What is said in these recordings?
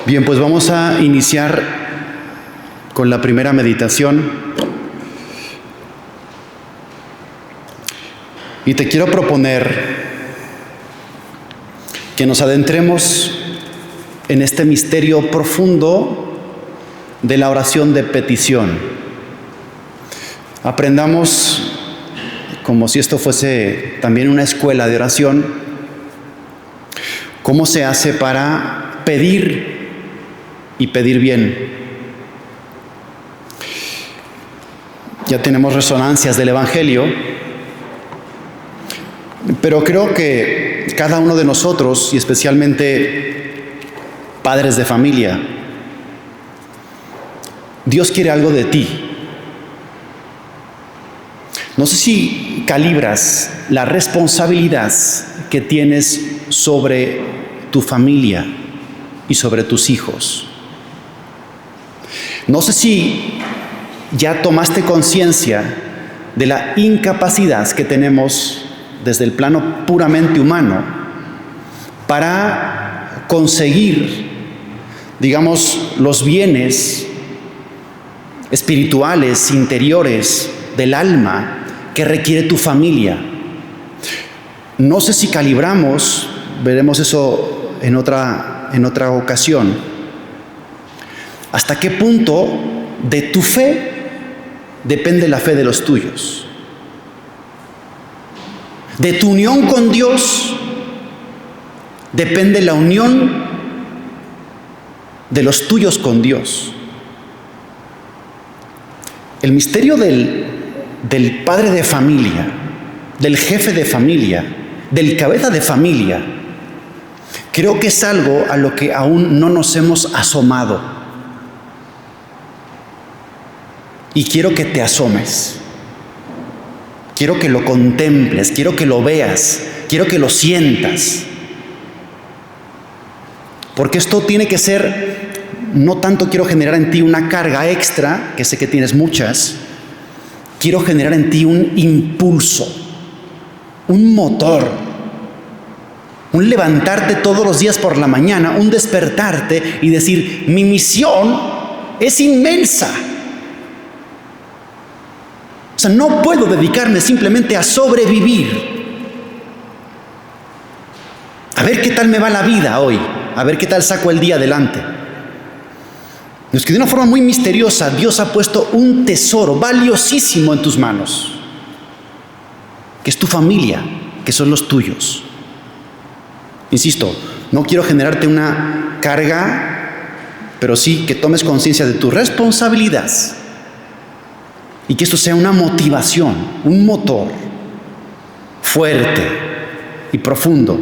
Bien, pues vamos a iniciar con la primera meditación. Y te quiero proponer que nos adentremos en este misterio profundo de la oración de petición. Aprendamos, como si esto fuese también una escuela de oración, cómo se hace para pedir y pedir bien. Ya tenemos resonancias del Evangelio, pero creo que cada uno de nosotros, y especialmente padres de familia, Dios quiere algo de ti. No sé si calibras la responsabilidad que tienes sobre tu familia y sobre tus hijos. No sé si ya tomaste conciencia de la incapacidad que tenemos desde el plano puramente humano para conseguir, digamos, los bienes espirituales, interiores, del alma que requiere tu familia. No sé si calibramos, veremos eso en otra ocasión, hasta qué punto de tu fe depende la fe de los tuyos. De tu unión con Dios depende la unión de los tuyos con Dios. El misterio del padre de familia, del jefe de familia, del cabeza de familia, creo que es algo a lo que aún no nos hemos asomado. Y quiero que te asomes. Quiero que lo contemples, quiero que lo veas, quiero que lo sientas. Porque esto tiene que ser, no tanto quiero generar en ti una carga extra, que sé que tienes muchas, quiero generar en ti un impulso, un motor, un levantarte todos los días por la mañana, un despertarte y decir, mi misión es inmensa. O sea, no puedo dedicarme simplemente a sobrevivir. A ver qué tal me va la vida hoy, a ver qué tal saco el día adelante. Es que de una forma muy misteriosa Dios ha puesto un tesoro valiosísimo en tus manos, que es tu familia, que son los tuyos. Insisto, no quiero generarte una carga, pero sí que tomes conciencia de tu responsabilidad y que esto sea una motivación, un motor fuerte y profundo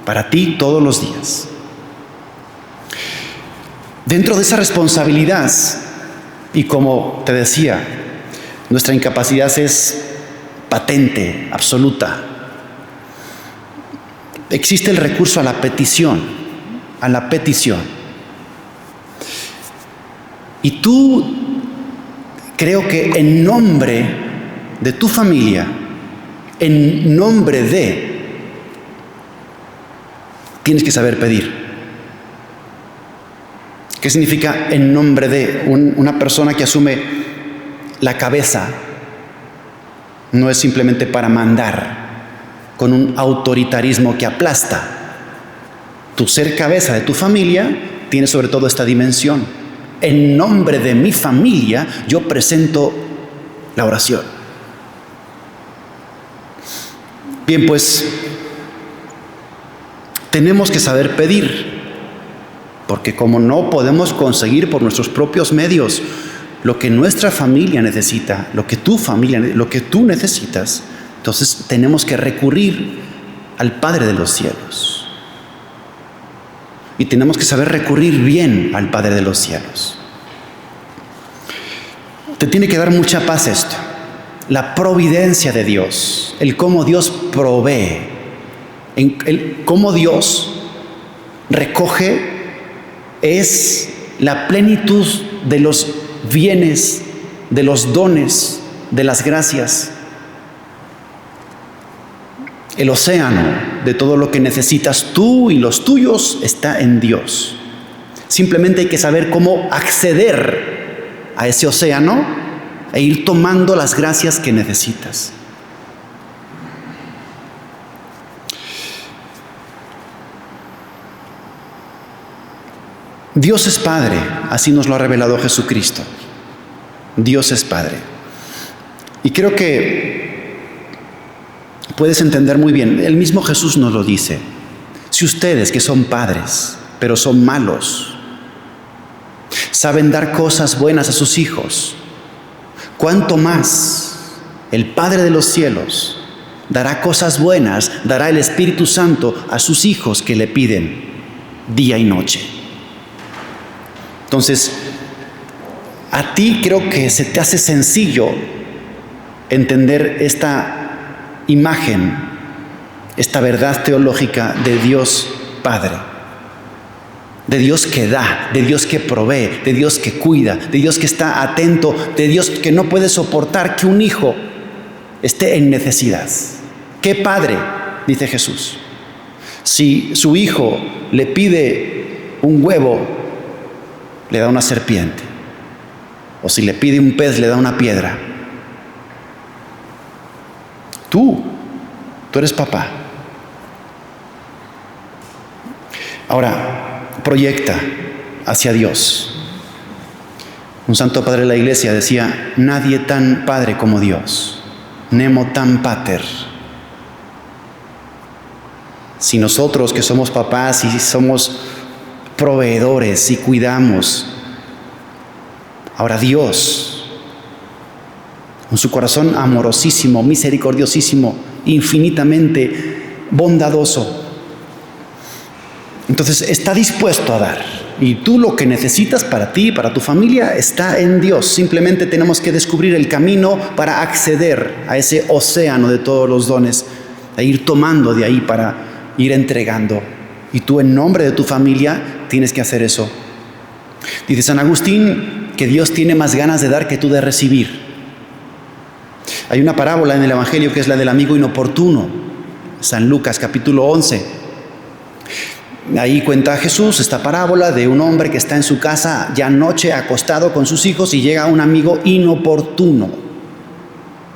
para ti todos los días. Dentro de esa responsabilidad, y como te decía, nuestra incapacidad es patente, absoluta. Existe el recurso a la petición, Y tú, creo que en nombre de tu familia, en nombre de, tienes que saber pedir. ¿Qué significa en nombre de? Una persona que asume la cabeza no es simplemente para mandar con un autoritarismo que aplasta. Tu ser cabeza de tu familia tiene sobre todo esta dimensión. En nombre de mi familia yo presento la oración. Bien, pues tenemos que saber pedir. Porque como no podemos conseguir por nuestros propios medios lo que nuestra familia necesita, lo que tú necesitas, entonces tenemos que recurrir al Padre de los cielos. Y tenemos que saber recurrir bien al Padre de los cielos. Te tiene que dar mucha paz esto. La providencia de Dios, el cómo Dios provee, el cómo Dios recoge es la plenitud de los bienes, de los dones, de las gracias. El océano de todo lo que necesitas tú y los tuyos está en Dios. Simplemente hay que saber cómo acceder a ese océano e ir tomando las gracias que necesitas. Dios es Padre, así nos lo ha revelado Jesucristo. Dios es Padre. Y creo que puedes entender muy bien, el mismo Jesús nos lo dice. Si ustedes, que son padres, pero son malos, saben dar cosas buenas a sus hijos, ¿cuánto más el Padre de los cielos dará cosas buenas, dará el Espíritu Santo a sus hijos que le piden día y noche? Entonces, a ti creo que se te hace sencillo entender esta imagen, esta verdad teológica de Dios Padre, de Dios que da, de Dios que provee, de Dios que cuida, de Dios que está atento, de Dios que no puede soportar que un hijo esté en necesidad. ¿Qué padre? Dice Jesús. Si su hijo le pide un huevo, le da una serpiente. O si le pide un pez, le da una piedra. Tú eres papá. Ahora, proyecta hacia Dios. Un santo padre de la iglesia decía: nadie tan padre como Dios. Nemo tam pater. Si nosotros que somos papás y somos proveedores y cuidamos, ahora Dios, con su corazón amorosísimo, misericordiosísimo, infinitamente bondadoso, entonces está dispuesto a dar. Y tú lo que necesitas para ti, para tu familia, está en Dios. Simplemente tenemos que descubrir el camino para acceder a ese océano de todos los dones, e ir tomando de ahí para ir entregando. Y tú, en nombre de tu familia, tienes que hacer eso. Dice San Agustín que Dios tiene más ganas de dar que tú de recibir. Hay una parábola en el Evangelio que es la del amigo inoportuno, San Lucas capítulo 11. Ahí cuenta Jesús esta parábola de un hombre que está en su casa ya noche acostado con sus hijos y llega un amigo inoportuno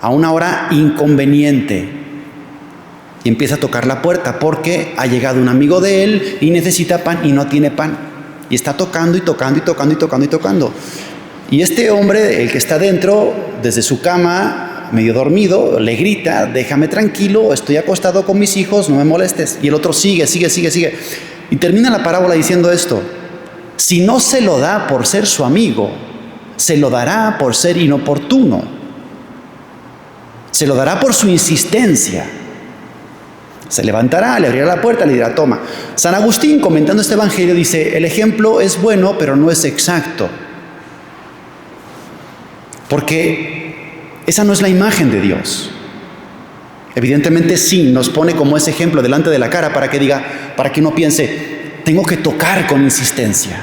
a una hora inconveniente y empieza a tocar la puerta porque ha llegado un amigo de él y necesita pan y no tiene pan y está tocando y tocando y tocando y tocando y tocando. Y este hombre, el que está dentro, desde su cama, medio dormido, le grita: déjame tranquilo, estoy acostado con mis hijos, no me molestes. Y el otro sigue. Y termina la parábola diciendo esto: si no se lo da por ser su amigo, se lo dará por ser inoportuno. Se lo dará por su insistencia. Se levantará, le abrirá la puerta, le dirá: toma. San Agustín, comentando este evangelio, dice: el ejemplo es bueno, pero no es exacto. Porque esa no es la imagen de Dios. Evidentemente sí, nos pone como ese ejemplo delante de la cara para que uno piense: tengo que tocar con insistencia,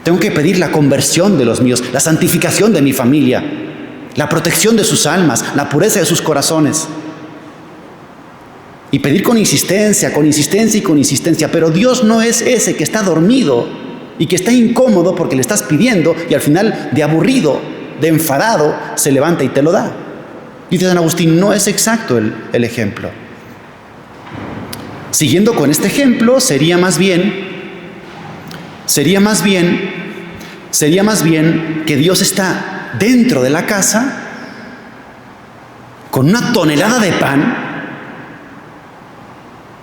tengo que pedir la conversión de los míos, la santificación de mi familia, la protección de sus almas, la pureza de sus corazones. Y pedir con insistencia, pero Dios no es ese que está dormido y que está incómodo porque le estás pidiendo y al final, de aburrido, de enfadado, se levanta y te lo da. Dice San Agustín: no es exacto el ejemplo. Siguiendo con este ejemplo, sería más bien que Dios está dentro de la casa con una tonelada de pan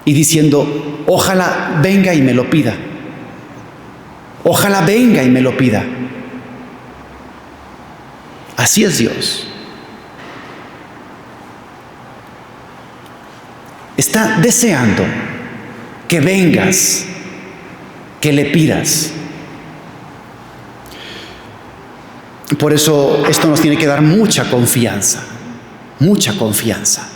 y diciendo: ojalá venga y me lo pida. Ojalá venga y me lo pida. Así es Dios. Está deseando que vengas, que le pidas. Por eso esto nos tiene que dar mucha confianza, mucha confianza.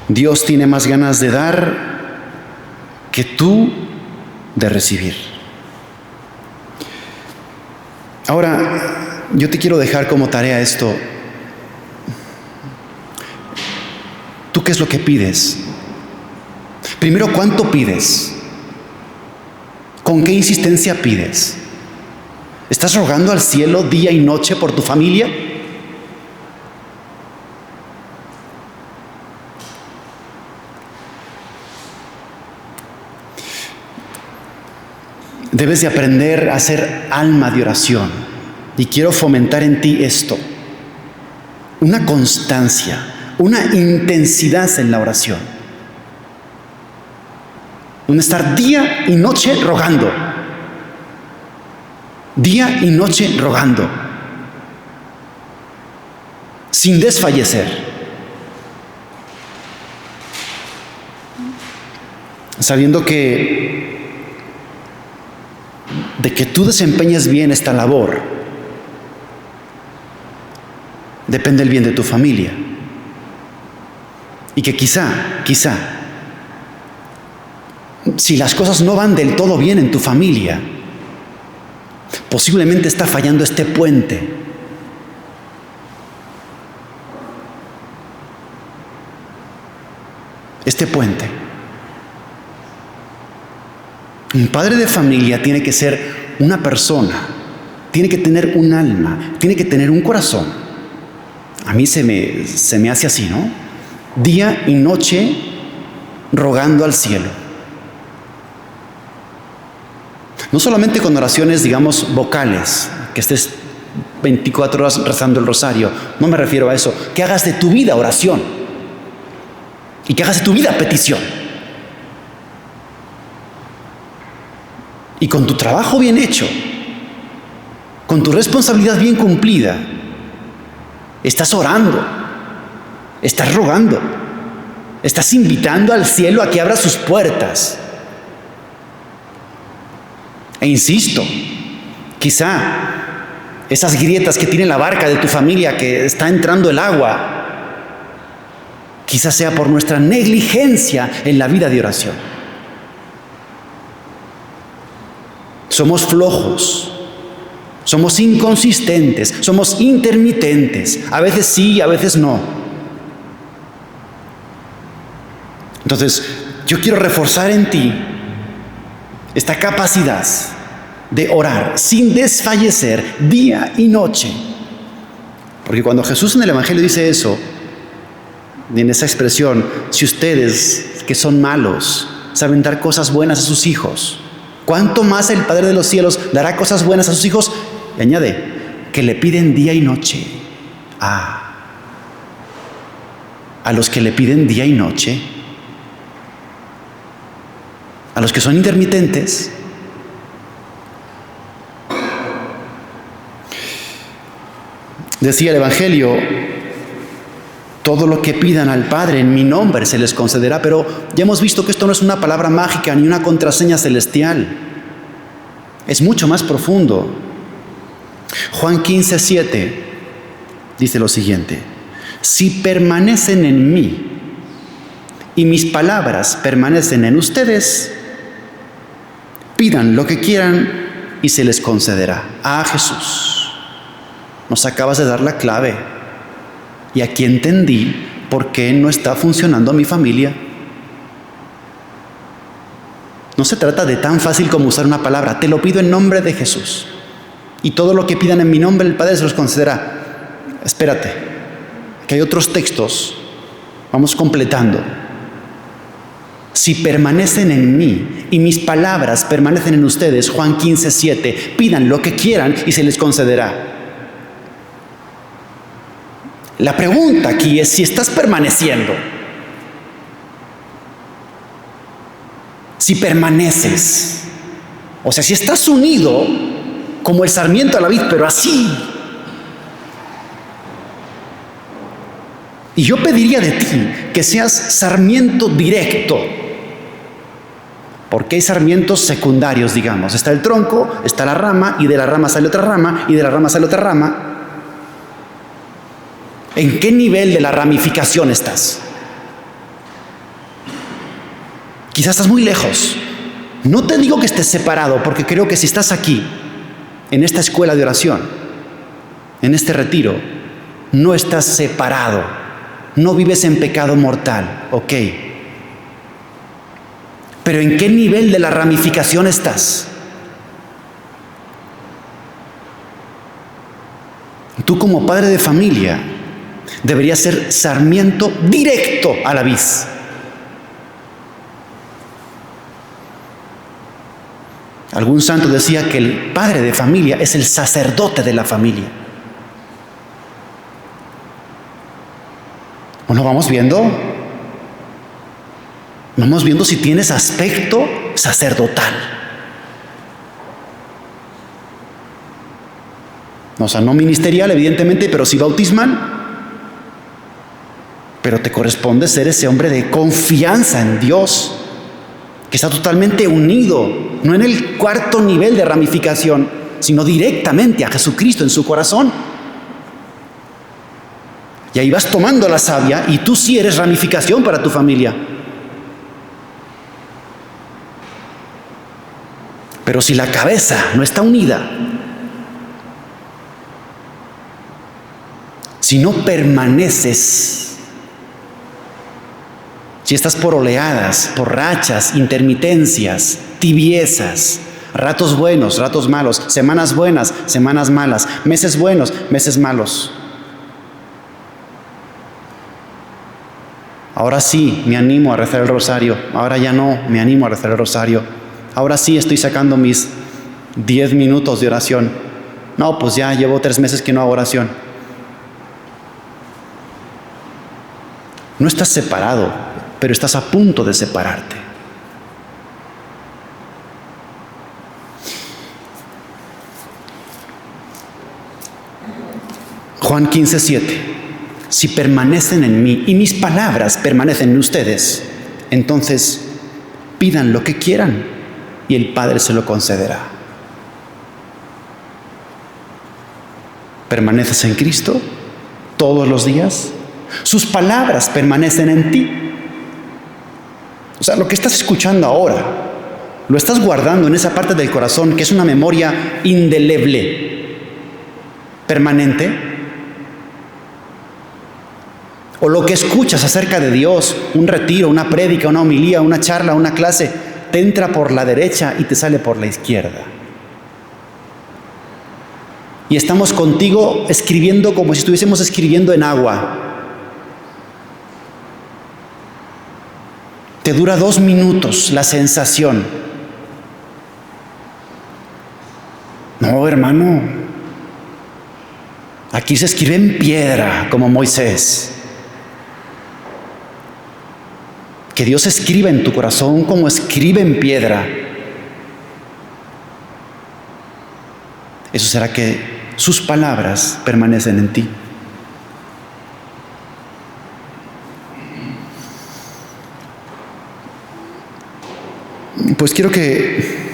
Dios tiene más ganas de dar que tú de recibir. Ahora, yo te quiero dejar como tarea esto. ¿Tú qué es lo que pides? Primero, ¿cuánto pides? ¿Con qué insistencia pides? ¿Estás rogando al cielo día y noche por tu familia? Debes de aprender a ser alma de oración. Y quiero fomentar en ti esto. Una constancia, una intensidad en la oración. Un estar día y noche rogando. Día y noche rogando. Sin desfallecer. Sabiendo que de que tú desempeñes bien esta labor, depende el bien de tu familia. Y que quizá, si las cosas no van del todo bien en tu familia, posiblemente está fallando este puente. Este puente. Un padre de familia tiene que ser una persona, tiene que tener un alma, tiene que tener un corazón. A mí se me hace así, ¿no? Día y noche rogando al cielo. No solamente con oraciones, digamos, vocales, que estés 24 horas rezando el rosario. No me refiero a eso. Que hagas de tu vida oración. Y que hagas de tu vida petición. Y con tu trabajo bien hecho, con tu responsabilidad bien cumplida, estás orando, estás rogando, estás invitando al cielo a que abra sus puertas. E insisto, quizá esas grietas que tiene la barca de tu familia, que está entrando el agua, quizá sea por nuestra negligencia en la vida de oración. Somos flojos, somos inconsistentes, somos intermitentes, a veces sí, a veces no. Entonces, yo quiero reforzar en ti esta capacidad de orar sin desfallecer día y noche. Porque cuando Jesús en el Evangelio dice eso, en esa expresión, si ustedes que son malos saben dar cosas buenas a sus hijos, ¿cuánto más el Padre de los cielos dará cosas buenas a sus hijos? Y añade, que le piden día y noche. A los que le piden día y noche, a los que son intermitentes. Decía el Evangelio, todo lo que pidan al Padre en mi nombre se les concederá, pero ya hemos visto que esto no es una palabra mágica ni una contraseña celestial. Es mucho más profundo. Juan 15:7 dice lo siguiente: si permanecen en mí y mis palabras permanecen en ustedes, pidan lo que quieran y se les concederá. Ah, Jesús, nos acabas de dar la clave. Y aquí entendí por qué no está funcionando mi familia. No se trata de tan fácil como usar una palabra. Te lo pido en nombre de Jesús. Y todo lo que pidan en mi nombre, el Padre se los concederá. Espérate, que hay otros textos. Vamos completando. Si permanecen en mí y mis palabras permanecen en ustedes, Juan 15:7, pidan lo que quieran y se les concederá. La pregunta aquí es si estás permaneciendo. Si permaneces. O sea, si estás unido como el sarmiento a la vid, pero así. Y yo pediría de ti que seas sarmiento directo. Porque hay sarmientos secundarios, digamos. Está el tronco, está la rama, y de la rama sale otra rama, y de la rama sale otra rama. ¿En qué nivel de la ramificación estás? Quizás estás muy lejos. No te digo que estés separado, porque creo que si estás aquí, en esta escuela de oración, en este retiro, no estás separado. No vives en pecado mortal, ok. Pero ¿en qué nivel de la ramificación estás? Tú como padre de familia deberías ser sarmiento directo a la vid. Algún santo decía que el padre de familia es el sacerdote de la familia. Bueno, vamos viendo si tienes aspecto sacerdotal. O sea, no ministerial, evidentemente, pero sí bautismal. Pero te corresponde ser ese hombre de confianza en Dios, que está totalmente unido, no en el cuarto nivel de ramificación, sino directamente a Jesucristo en su corazón. Y ahí vas tomando la savia y tú sí eres ramificación para tu familia. Pero si la cabeza no está unida, si no permaneces, si estás por oleadas, por rachas, intermitencias, tibiezas, ratos buenos, ratos malos, semanas buenas, semanas malas, meses buenos, meses malos. Ahora sí me animo a rezar el rosario, ahora ya no me animo a rezar el rosario. Ahora sí estoy sacando mis 10 minutos de oración. No, pues ya llevo 3 meses que no hago oración. No estás separado, pero estás a punto de separarte. Juan 15:7. Si permanecen en mí y mis palabras permanecen en ustedes, entonces pidan lo que quieran y el Padre se lo concederá. ¿Permaneces en Cristo todos los días? Sus palabras permanecen en ti. O sea, lo que estás escuchando ahora, lo estás guardando en esa parte del corazón que es una memoria indeleble, permanente. O lo que escuchas acerca de Dios, un retiro, una prédica, una homilía, una charla, una clase, te entra por la derecha y te sale por la izquierda. Y estamos contigo escribiendo como si estuviésemos escribiendo en agua. Te dura 2 minutos la sensación. No, hermano. Aquí se escribe en piedra, como Moisés. Que Dios escriba en tu corazón como escribe en piedra. Eso será que sus palabras permanecen en ti. Pues quiero que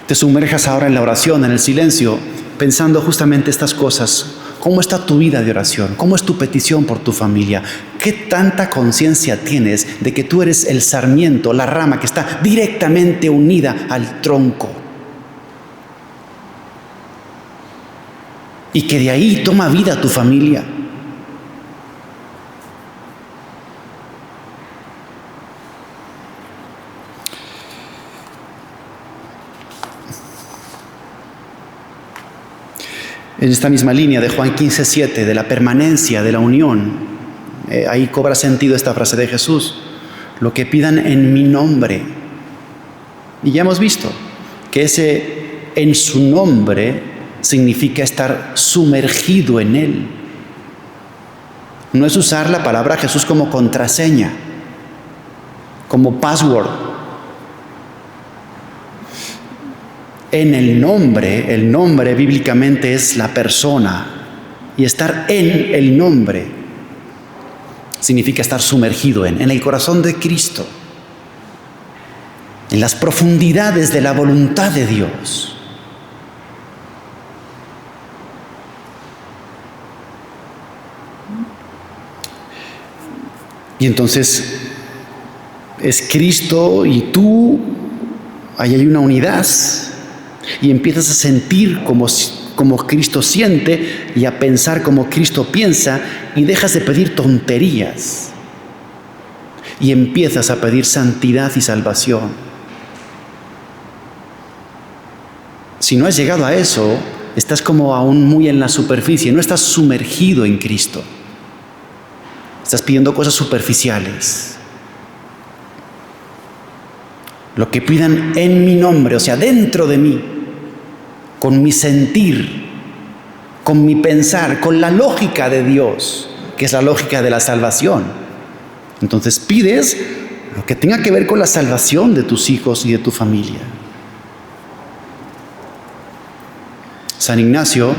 te sumerjas ahora en la oración, en el silencio, pensando justamente estas cosas. ¿Cómo está tu vida de oración? ¿Cómo es tu petición por tu familia? ¿Qué tanta conciencia tienes de que tú eres el sarmiento, la rama que está directamente unida al tronco? Y que de ahí toma vida tu familia. En esta misma línea de Juan 15:7, de la permanencia, de la unión, ahí cobra sentido esta frase de Jesús: lo que pidan en mi nombre. Y ya hemos visto que ese en su nombre significa estar sumergido en Él. No es usar la palabra Jesús como contraseña, como password. En el nombre bíblicamente es la persona, y estar en el nombre significa estar sumergido en el corazón de Cristo, en las profundidades de la voluntad de Dios. Y entonces es Cristo y tú, ahí hay una unidad. Y empiezas a sentir como Cristo siente y a pensar como Cristo piensa, y dejas de pedir tonterías y empiezas a pedir santidad y salvación. Si no has llegado a eso, estás como aún muy en la superficie, no estás sumergido en Cristo. Estás pidiendo cosas superficiales. Lo que pidan en mi nombre, o sea, dentro de mí, con mi sentir, con mi pensar, con la lógica de Dios, que es la lógica de la salvación. Entonces pides lo que tenga que ver con la salvación de tus hijos y de tu familia. San Ignacio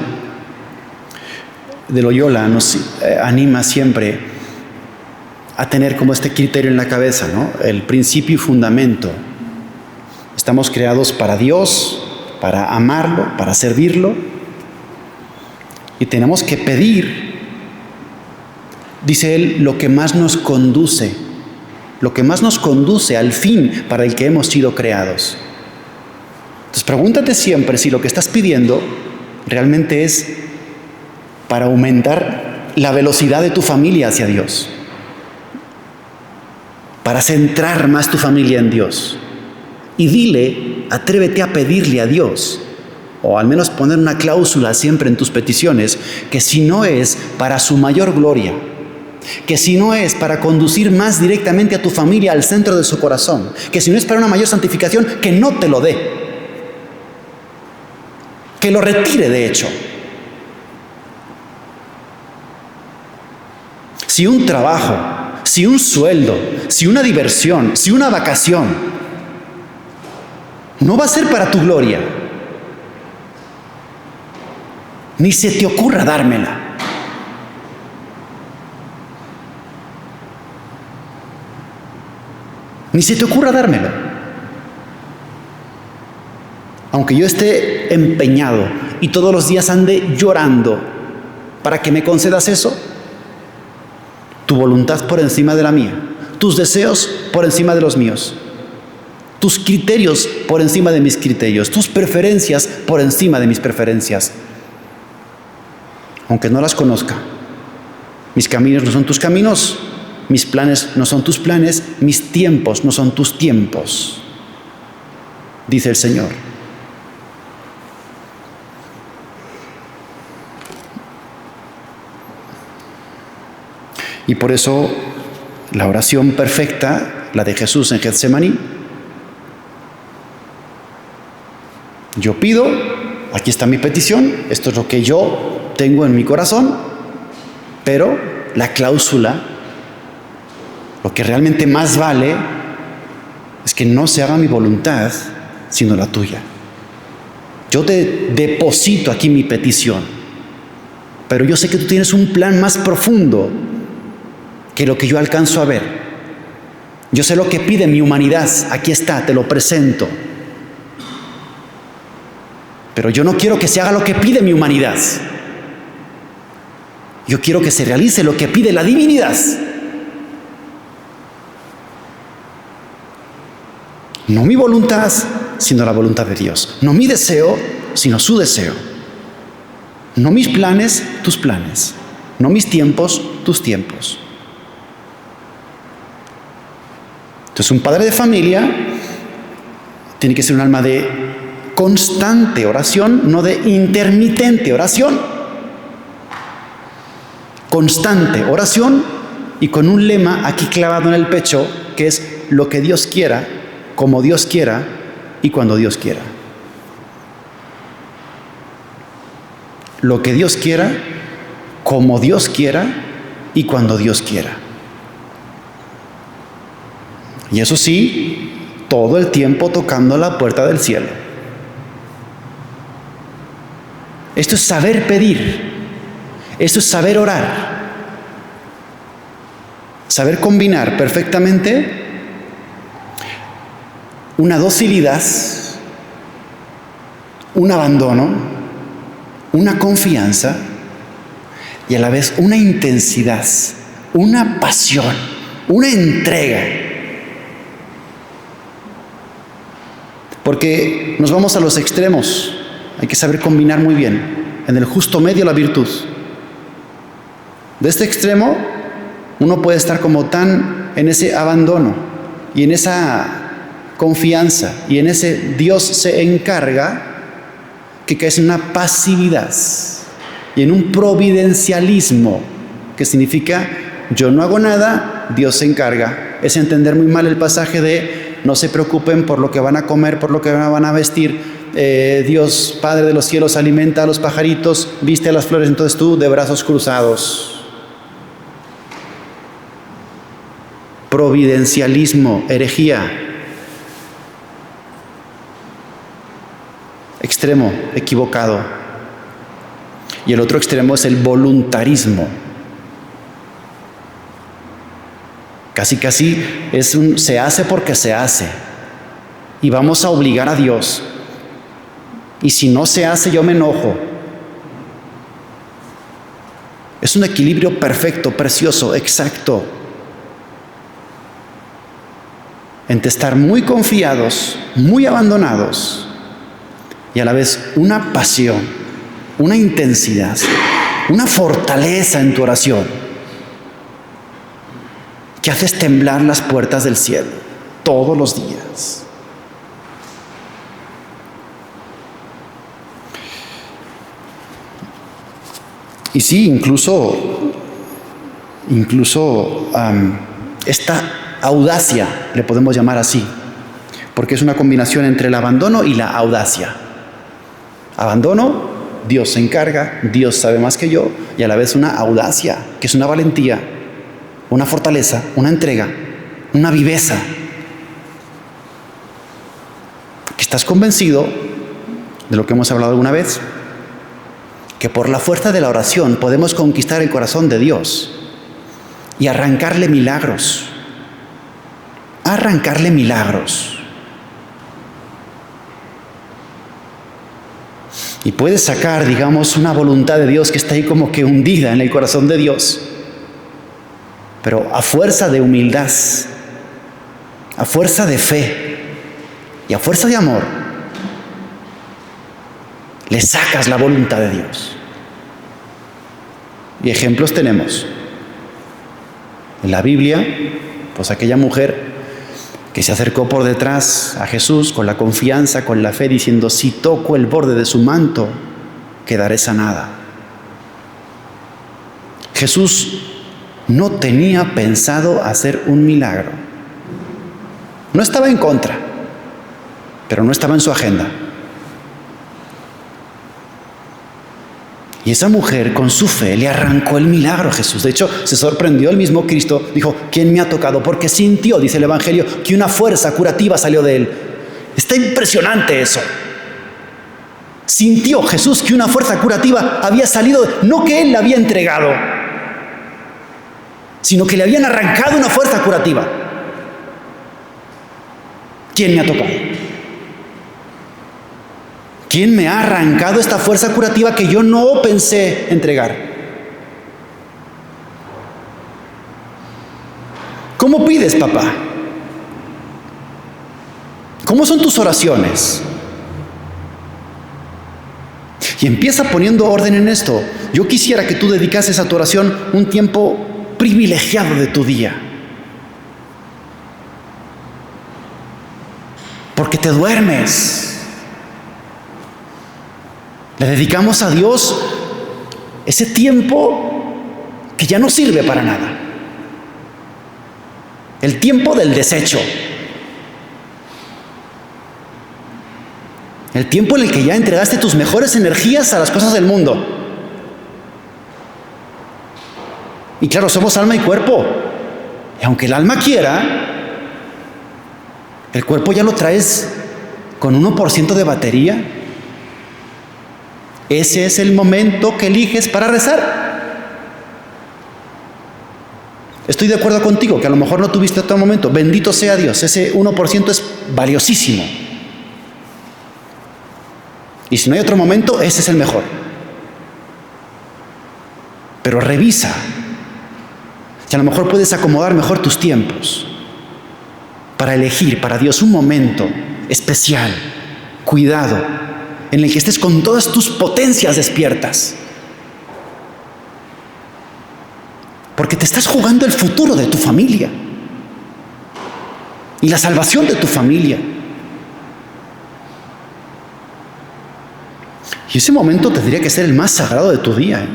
de Loyola nos anima siempre a tener como este criterio en la cabeza, ¿no? El principio y fundamento. Estamos creados para Dios, para amarlo, para servirlo, y tenemos que pedir, dice él, lo que más nos conduce al fin para el que hemos sido creados. Entonces pregúntate siempre si lo que estás pidiendo realmente es para aumentar la velocidad de tu familia hacia Dios, para centrar más tu familia en Dios. Y dile, atrévete a pedirle a Dios, o al menos poner una cláusula siempre en tus peticiones, que si no es para su mayor gloria, que si no es para conducir más directamente a tu familia al centro de su corazón, que si no es para una mayor santificación, que no te lo dé, que lo retire de hecho. Si un trabajo, si un sueldo, si una diversión, si una vacación, no va a ser para tu gloria, ni se te ocurra dármela. Ni se te ocurra dármelo. Aunque yo esté empeñado y todos los días ande llorando para que me concedas eso, tu voluntad por encima de la mía, tus deseos por encima de los míos, tus criterios por encima de mis criterios, tus preferencias por encima de mis preferencias. Aunque no las conozca, mis caminos no son tus caminos, mis planes no son tus planes, mis tiempos no son tus tiempos, dice el Señor. Y por eso la oración perfecta, la de Jesús en Getsemaní, yo pido, aquí está mi petición, esto es lo que yo tengo en mi corazón, pero la cláusula, lo que realmente más vale, es que no se haga mi voluntad, sino la tuya. Yo te deposito aquí mi petición, pero yo sé que tú tienes un plan más profundo que lo que yo alcanzo a ver. Yo sé lo que pide mi humanidad, aquí está, te lo presento. Pero yo no quiero que se haga lo que pide mi humanidad. Yo quiero que se realice lo que pide la divinidad. No mi voluntad, sino la voluntad de Dios. No mi deseo, sino su deseo. No mis planes, tus planes. No mis tiempos, tus tiempos. Entonces, un padre de familia tiene que ser un alma de constante oración, no de intermitente oración. Constante oración y con un lema aquí clavado en el pecho, que es lo que Dios quiera, como Dios quiera y cuando Dios quiera. Lo que Dios quiera, como Dios quiera y cuando Dios quiera. Y eso sí, todo el tiempo tocando la puerta del cielo. Esto es saber pedir. Esto es saber orar. Saber combinar perfectamente una docilidad, un abandono, una confianza y a la vez una intensidad, una pasión, una entrega. Porque nos vamos a los extremos. Hay que saber combinar muy bien. En el justo medio la virtud. De este extremo, uno puede estar como tan en ese abandono y en esa confianza y en ese Dios se encarga, que caes en una pasividad y en un providencialismo, que significa yo no hago nada, Dios se encarga. Es entender muy mal el pasaje de no se preocupen por lo que van a comer, por lo que van a vestir. Dios, Padre de los cielos, alimenta a los pajaritos, viste a las flores, entonces tú de brazos cruzados. Providencialismo, herejía. Extremo, equivocado. Y el otro extremo es el voluntarismo. Casi es se hace porque se hace. Y vamos a obligar a Dios. Y si no se hace, yo me enojo. Es un equilibrio perfecto, precioso, exacto. Entre estar muy confiados, muy abandonados, y a la vez una pasión, una intensidad, una fortaleza en tu oración, que haces temblar las puertas del cielo todos los días. Y sí, incluso esta audacia, le podemos llamar así, porque es una combinación entre el abandono y la audacia. Abandono, Dios se encarga, Dios sabe más que yo, y a la vez una audacia, que es una valentía, una fortaleza, una entrega, una viveza. Que estás convencido de lo que hemos hablado alguna vez, que por la fuerza de la oración podemos conquistar el corazón de Dios y arrancarle milagros. Arrancarle milagros. Y puedes sacar, digamos, una voluntad de Dios que está ahí como que hundida en el corazón de Dios. Pero a fuerza de humildad, a fuerza de fe y a fuerza de amor, le sacas la voluntad de Dios. Y ejemplos tenemos. En la Biblia, pues aquella mujer que se acercó por detrás a Jesús con la confianza, con la fe, diciendo, si toco el borde de su manto, quedaré sanada. Jesús no tenía pensado hacer un milagro. No estaba en contra, pero no estaba en su agenda. Y esa mujer con su fe le arrancó el milagro a Jesús. De hecho, se sorprendió el mismo Cristo. Dijo, ¿quién me ha tocado? Porque sintió, dice el Evangelio, que una fuerza curativa salió de él. Está impresionante eso. Sintió Jesús que una fuerza curativa había salido, no que él la había entregado, sino que le habían arrancado una fuerza curativa. ¿Quién me ha tocado? ¿Quién me ha arrancado esta fuerza curativa que yo no pensé entregar? ¿Cómo pides, papá? ¿Cómo son tus oraciones? Y empieza poniendo orden en esto. Yo quisiera que tú dedicases a tu oración un tiempo privilegiado de tu día. Porque te duermes. Le dedicamos a Dios ese tiempo que ya no sirve para nada. El tiempo del desecho. El tiempo en el que ya entregaste tus mejores energías a las cosas del mundo. Y claro, somos alma y cuerpo. Y aunque el alma quiera, el cuerpo ya lo traes con 1% de batería. Ese es el momento que eliges para rezar. Estoy de acuerdo contigo, que a lo mejor no tuviste otro momento. Bendito sea Dios, ese 1% es valiosísimo. Y si no hay otro momento, ese es el mejor. Pero revisa. Si a lo mejor puedes acomodar mejor tus tiempos para elegir para Dios un momento especial, cuidado, en el que estés con todas tus potencias despiertas. Porque te estás jugando el futuro de tu familia y la salvación de tu familia. Y ese momento tendría que ser el más sagrado de tu día.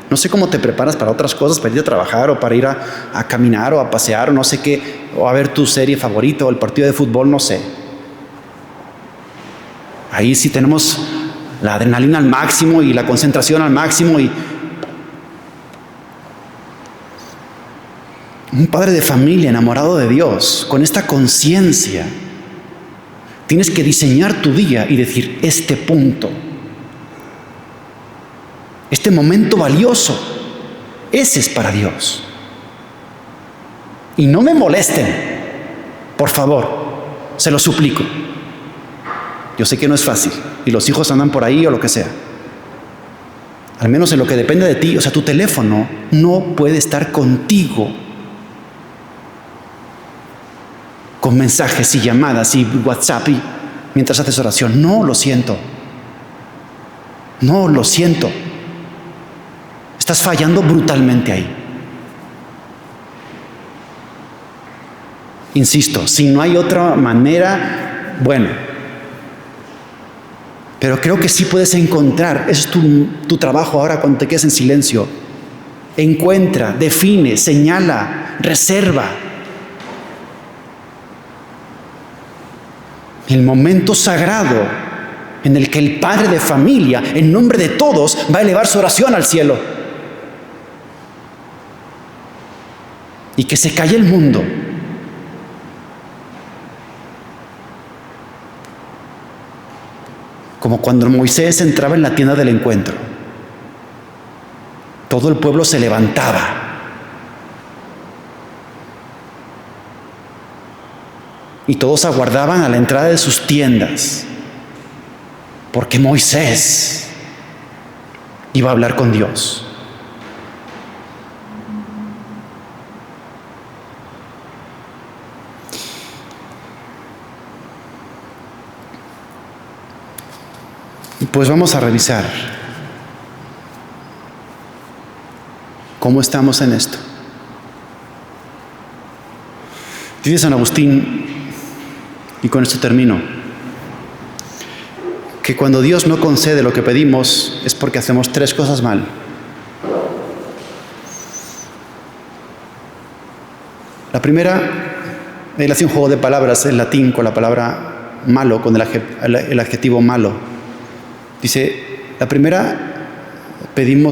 No sé cómo te preparas para otras cosas, para ir a trabajar o para ir a caminar o a pasear o no sé qué, o a ver tu serie favorita o el partido de fútbol, no sé. Ahí sí tenemos la adrenalina al máximo y la concentración al máximo. Y un padre de familia enamorado de Dios, con esta conciencia, tienes que diseñar tu día y decir, este punto, este momento valioso, ese es para Dios. Y no me molesten, por favor, se lo suplico. Yo sé que no es fácil y los hijos andan por ahí o lo que sea. Al menos en lo que depende de ti, o sea, tu teléfono no puede estar contigo con mensajes y llamadas y WhatsApp y mientras haces oración. No, lo siento. No, lo siento. Estás fallando brutalmente ahí. Insisto, si no hay otra manera, bueno. Pero creo que sí puedes encontrar, ese es tu trabajo ahora cuando te quedes en silencio. Encuentra, define, señala, reserva el momento sagrado en el que el padre de familia, en nombre de todos, va a elevar su oración al cielo. Y que se calle el mundo. Como cuando Moisés entraba en la tienda del encuentro. Todo el pueblo se levantaba. Y todos aguardaban a la entrada de sus tiendas, porque Moisés iba a hablar con Dios. Y pues vamos a revisar cómo estamos en esto. Dice San Agustín, y con esto termino, que cuando Dios no concede lo que pedimos es porque hacemos tres cosas mal. La primera, él hace un juego de palabras en latín con la palabra malo, con el adjetivo malo. Dice, la primera, pedimos